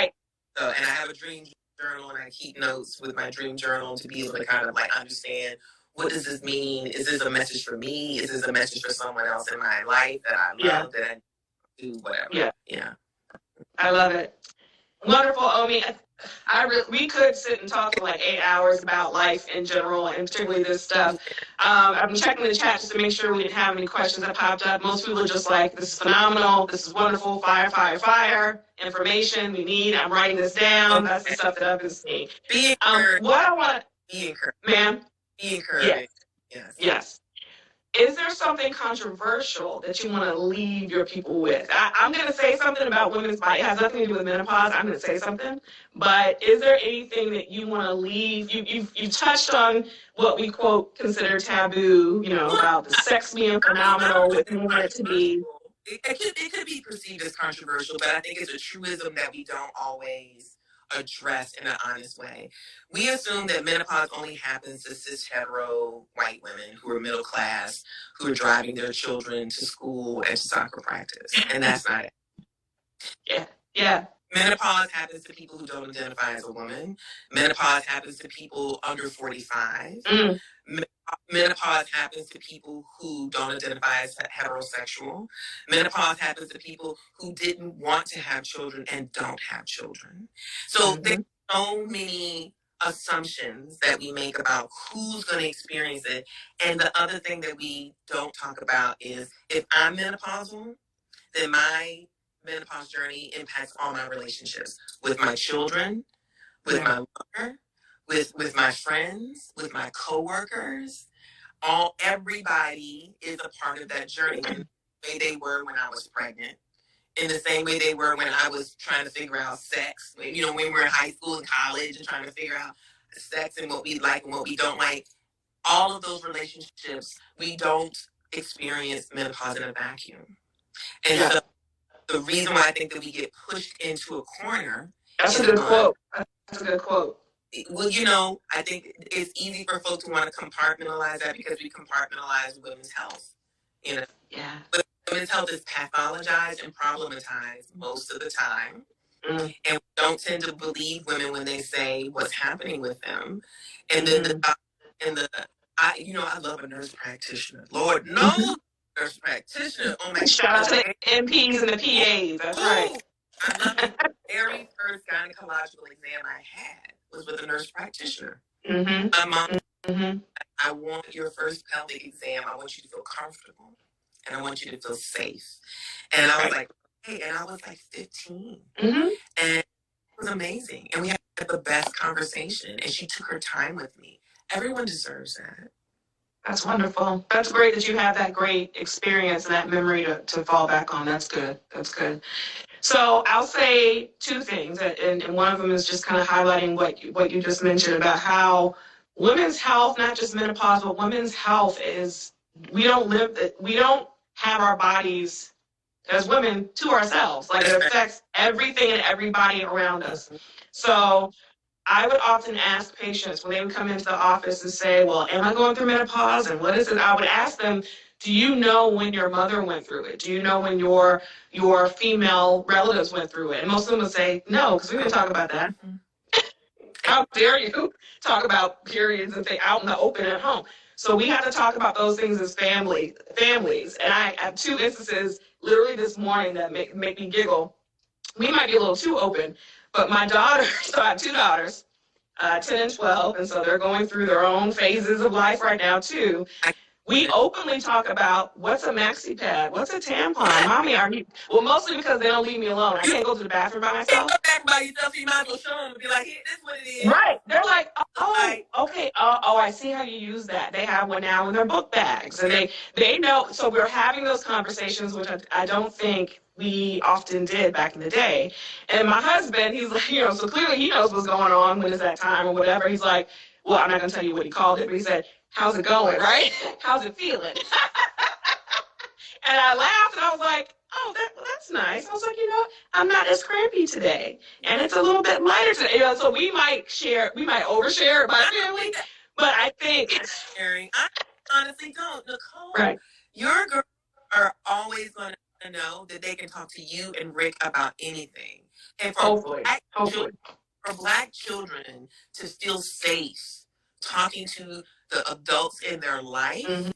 I have a dream journal and I keep notes with my dream journal to be able to kind of understand, what does this mean? Is this a message for me? Is this a message for someone else in my life that I love, that I do, whatever? Yeah. I love it. Wonderful, Omi. We could sit and talk for 8 hours about life in general, and particularly this stuff. I'm checking the chat just to make sure we didn't have any questions that popped up. Most people are just like, this is phenomenal, this is wonderful, fire, information we need. I'm writing this down. That's the stuff that I've been seeing. Be encouraged. What I want to... Be encouraged. Ma'am? Be encouraged. Yes. Is there something controversial that you want to leave your people with? I'm going to say something about women's body. It has nothing to do with menopause. I'm going to say something. But is there anything that you want to leave? You touched on what we, quote, consider taboo, about the sex being phenomenal, what you want it to be. It could be perceived as controversial, but I think it's a truism that we don't always addressed in an honest way. We assume that menopause only happens to cis hetero white women who are middle class, who are driving their children to school and to soccer practice. And that's not it. Yeah. Menopause happens to people who don't identify as a woman. Menopause happens to people under 45. Menopause happens to people who don't identify as heterosexual. Menopause happens to people who didn't want to have children and don't have children. So there's so many assumptions that we make about who's going to experience it. And the other thing that we don't talk about is if I'm menopausal, then my menopause journey impacts all my relationships with my children, with my mother, with my friends, with my coworkers. Everybody is a part of that journey in the way they were when I was pregnant, in the same way they were when I was trying to figure out sex. When we were in high school and college and trying to figure out sex and what we like and what we don't like. All of those relationships, we don't experience menopause in a vacuum. And so the reason why I think that we get pushed into a corner. That's a good quote. That's a good quote. Well, I think it's easy for folks to want to compartmentalize that because we compartmentalize women's health. Yeah. But women's health is pathologized and problematized most of the time. And we don't tend to believe women when they say what's happening with them. And then I love a nurse practitioner. Lord knows, nurse practitioner. Oh my God. Shout out to the MPs and the PAs. That's right. I love it. The very first gynecological exam I had was with a nurse practitioner. My mom, I want your first pelvic exam. I want you to feel comfortable. And I want you to feel safe. And I was like, hey, and I was like 15. And it was amazing. And we had the best conversation. And she took her time with me. Everyone deserves that. That's wonderful. That's great that you have that great experience and that memory to fall back on. That's good. That's good. So I'll say two things, and one of them is just kind of highlighting what you just mentioned about how women's health, not just menopause, but women's health is, we don't have our bodies as women to ourselves. Like, it affects everything and everybody around us. So I would often ask patients when they would come into the office and say, well, am I going through menopause and what is it? I would ask them, do you know when your mother went through it? Do you know when your female relatives went through it? And most of them would say, no, because we didn't talk about that. How dare you talk about periods and things out in the open at home? So we have to talk about those things as families. And I have two instances literally this morning that make me giggle. We might be a little too open, but my daughter, so I have two daughters, 10 and 12, and so they're going through their own phases of life right now too. We openly talk about what's a maxi pad, what's a tampon. Mommy, are you? Well, mostly because they don't leave me alone. I can't go to the bathroom by myself. Go back by yourself, so you might as well show them and be like, hey, this is what it is. Right. They're like, oh, okay. Oh, I see how you use that. They have one now in their book bags, and they know. So we're having those conversations, which I don't think we often did back in the day. And my husband, he's like, so clearly he knows what's going on when it's that time or whatever. He's like, well, I'm not going to tell you what he called it, but he said, how's it going, right? How's it feeling? And I laughed, and I was like, oh, that's nice. I was like, I'm not as crampy today, and it's a little bit lighter today. So we might overshare my family, but I think sharing. I honestly don't, Nicole. Right. Your girls are always going to know that they can talk to you and Rick about anything. And for Black children to feel safe talking to the adults in their life,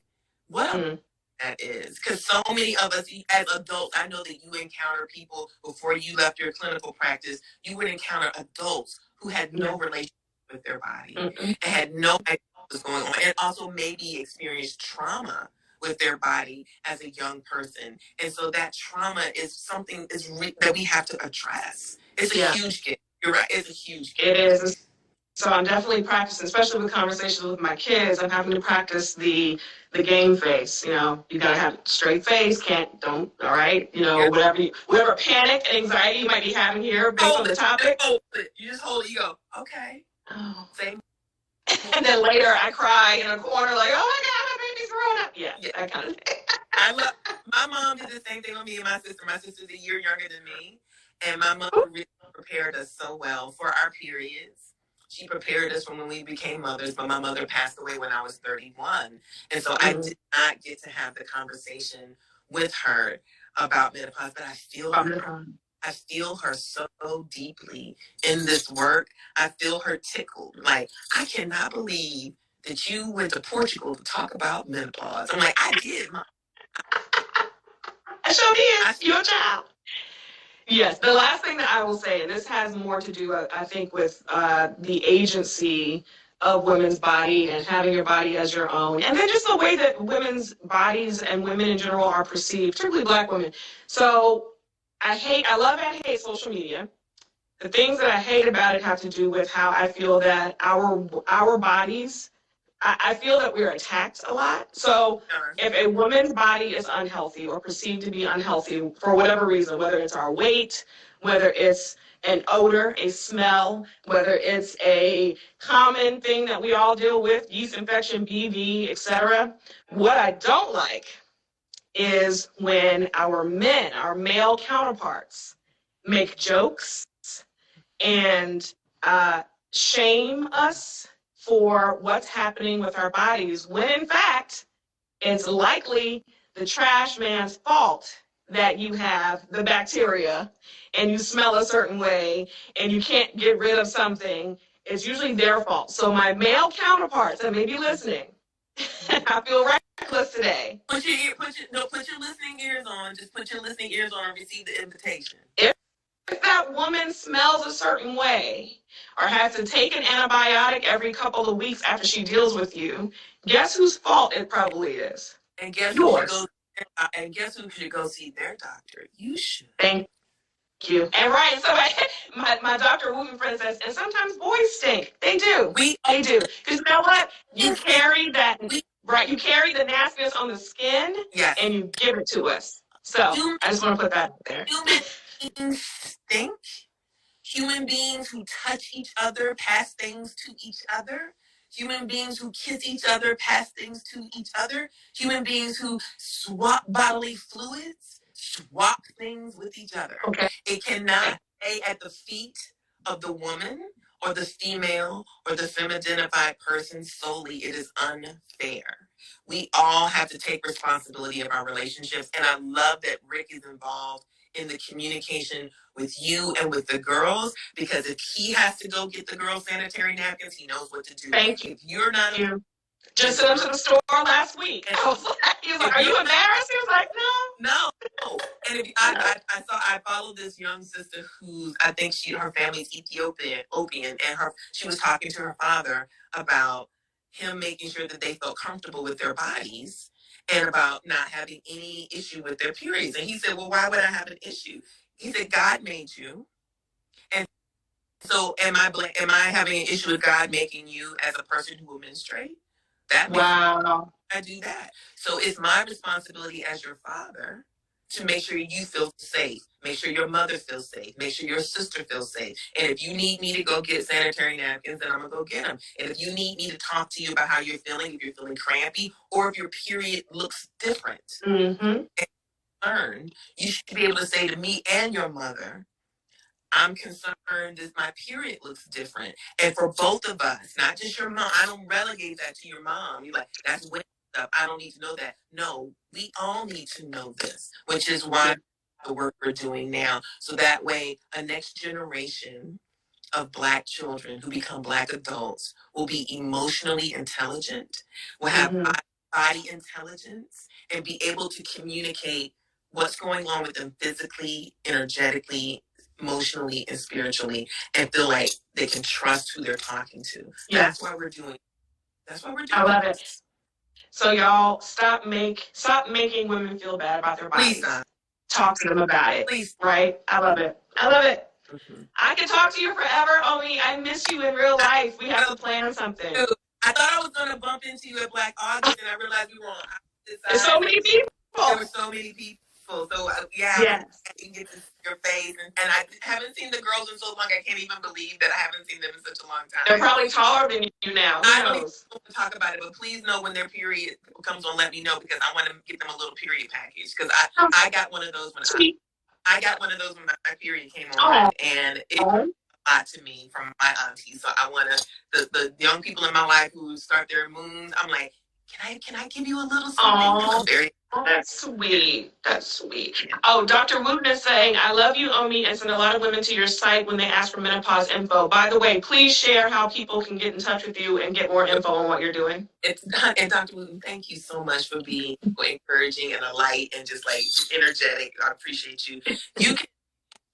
what that is. Because so many of us as adults, I know that you encounter people before you left your clinical practice, you would encounter adults who had no relationship with their body and had no idea what was going on, and also maybe experienced trauma with their body as a young person. And so that trauma is something that we have to address. It's a huge gift. You're right. It's a huge gift. It is. So I'm definitely practicing, especially with conversations with my kids. I'm having to practice the game face. You got to have a straight face. All right. Whatever panic and anxiety you might be having here based on the topic. You just hold it. You go, okay. Oh. Same. And then later I cry in a corner like, oh my God, my baby's grown up. Yeah, that kind of thing. My mom did the same thing with me and my sister. My sister's a year younger than me. And my mother really prepared us so well for our periods. She prepared us from when we became mothers, but my mother passed away when I was 31. And so I did not get to have the conversation with her about menopause, but I feel her so deeply in this work. I feel her tickled. Like, I cannot believe that you went to Portugal to talk about menopause. I'm like, I did, Mom. I sure did. You're a child. Yes, the last thing that I will say, and this has more to do, I think, with the agency of women's body and having your body as your own, and then just the way that women's bodies and women in general are perceived, particularly Black women. So I love and hate social media. The things that I hate about it have to do with how I feel that our bodies, I feel that we're attacked a lot. So if a woman's body is unhealthy or perceived to be unhealthy for whatever reason, whether it's our weight, whether it's an odor, a smell, whether it's a common thing that we all deal with, yeast infection, BV, etc. What I don't like is when our men, our male counterparts, make jokes and shame us for what's happening with our bodies, when in fact, it's likely the trash man's fault that you have the bacteria and you smell a certain way and you can't get rid of something. It's usually their fault. So my male counterparts that may be listening, I feel reckless today. Put your listening ears on. Just put your listening ears on and receive the invitation. If that woman smells a certain way or has to take an antibiotic every couple of weeks after she deals with you, guess whose fault it probably is? And guess yours. Who should go see their doctor? You should. Thank you. And right, so my doctor woman friend says, and sometimes boys stink. They do. They do. Because you know what? You carry that, right? You carry the nastiness on the skin, yes, and you give it to us. So I just want to put that out there. Human beings stink. Human beings who touch each other pass things to each other. Human beings who kiss each other pass things to each other. Human beings who swap bodily fluids swap things with each other. Okay. It cannot stay at the feet of the woman or the female or the femme-identified person solely. It is unfair. We all have to take responsibility of our relationships, and I love that Rick is involved in the communication with you and with the girls, because if he has to go get the girls sanitary napkins, he knows what to do. Thank you. If you're not, just sent him to the store last week. He was like, "Are you embarrassed?" He was like, "No." And if I followed this young sister who's, I think her family's Ethiopian, and she was talking to her father about him making sure that they felt comfortable with their bodies and about not having any issue with their periods. And he said, "Well, why would I have an issue?" He said, "God made you. And so am I having an issue with God making you as a person who will menstruate?" Wow. I do that. So it's my responsibility as your father to make sure you feel safe, make sure your mother feels safe, make sure your sister feels safe. And if you need me to go get sanitary napkins, then I'm going to go get them. And if you need me to talk to you about how you're feeling, if you're feeling crampy, or if your period looks different, and concerned, you should be able to say to me and your mother, "I'm concerned that my period looks different." And for both of us, not just your mom. I don't relegate that to your mom. You're like, "That's way up. I don't need to know that." No, we all need to know this, which is why the work we're doing now. So that way, a next generation of Black children who become Black adults will be emotionally intelligent, will have body intelligence, and be able to communicate what's going on with them physically, energetically, emotionally, and spiritually, and feel like they can trust who they're talking to. That's why we're doing. I love it. So y'all, stop making women feel bad about their bodies. Please stop. Talk to them about it. Please. Right? I love it. I can talk to you forever, Omi. I miss you in real life. We have to plan something. I thought I was going to bump into you at Black August, and I realized we were on opposite sides. There's so many people. There were so many people. So, I can get to see your face. And I haven't seen the girls in so long, I can't even believe that I haven't seen them in such a long time. They're probably taller than you now. I don't even want to talk about it, but please know when their period comes on, let me know, because I want to give them a little period package. Because I got one of those when I got one of those when my period came on, and it was a lot to me from my auntie. So I want to the young people in my life who start their moons. I'm like, can I give you a little something? Oh, that's sweet. That's sweet. Oh, Dr. Wooten is saying, I love you, Omi, and send a lot of women to your site when they ask for menopause info. By the way, please share how people can get in touch with you and get more info on what you're doing. And Dr. Wooten, thank you so much for being so encouraging and a light and just like energetic. I appreciate you. You can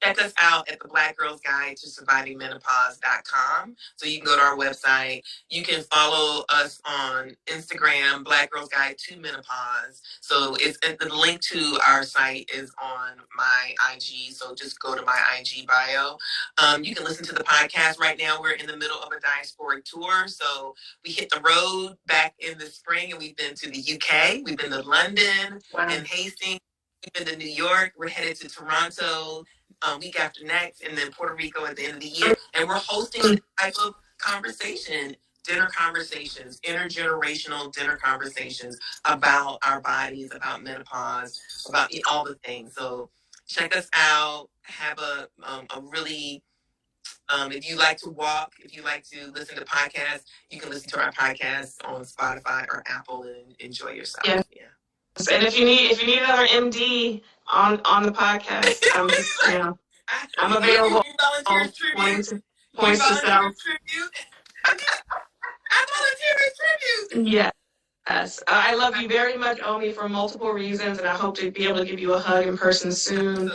check us out at the Black Girls Guide to Surviving Menopause.com. So you can go to our website. You can follow us on Instagram, Black Girls Guide to Menopause. So it's the link to our site is on my IG. So just go to my IG bio. You can listen to the podcast right now. We're in the middle of a diasporic tour. So we hit the road back in the spring, and we've been to the UK. We've been to London and Hastings. We've been to New York. We're headed to Toronto week after next, and then Puerto Rico at the end of the year. And we're hosting this type of conversation, dinner conversations, intergenerational dinner conversations about our bodies, about menopause, about all the things. So check us out. Have a really, if you like to walk, if you like to listen to podcasts, you can listen to our podcasts on Spotify or Apple and enjoy yourself. Yeah. And if you need another MD on the podcast, I'm just I'm available. Points to sell. I volunteer as tribute. Yes. I love you very much, Omi, for multiple reasons, and I hope to be able to give you a hug in person soon.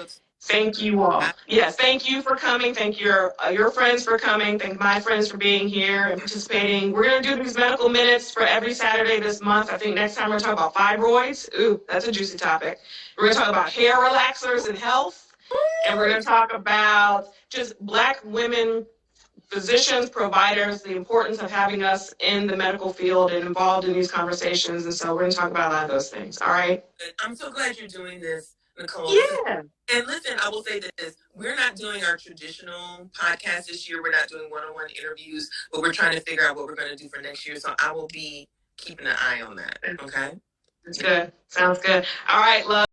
Thank you all. Yes, thank you for coming. Thank your friends for coming. Thank my friends for being here and participating. We're going to do these medical minutes for every Saturday this month. I think next time we're going to talk about fibroids. Ooh, that's a juicy topic. We're going to talk about hair relaxers and health. And we're going to talk about just Black women, physicians, providers, the importance of having us in the medical field and involved in these conversations. And so we're going to talk about a lot of those things. All right? I'm so glad you're doing this, Nicole. Yeah. And listen, I will say this. We're not doing our traditional podcast this year. We're not doing one-on-one interviews, but we're trying to figure out what we're going to do for next year. So I will be keeping an eye on that. Okay? That's good. Sounds good. All right, love.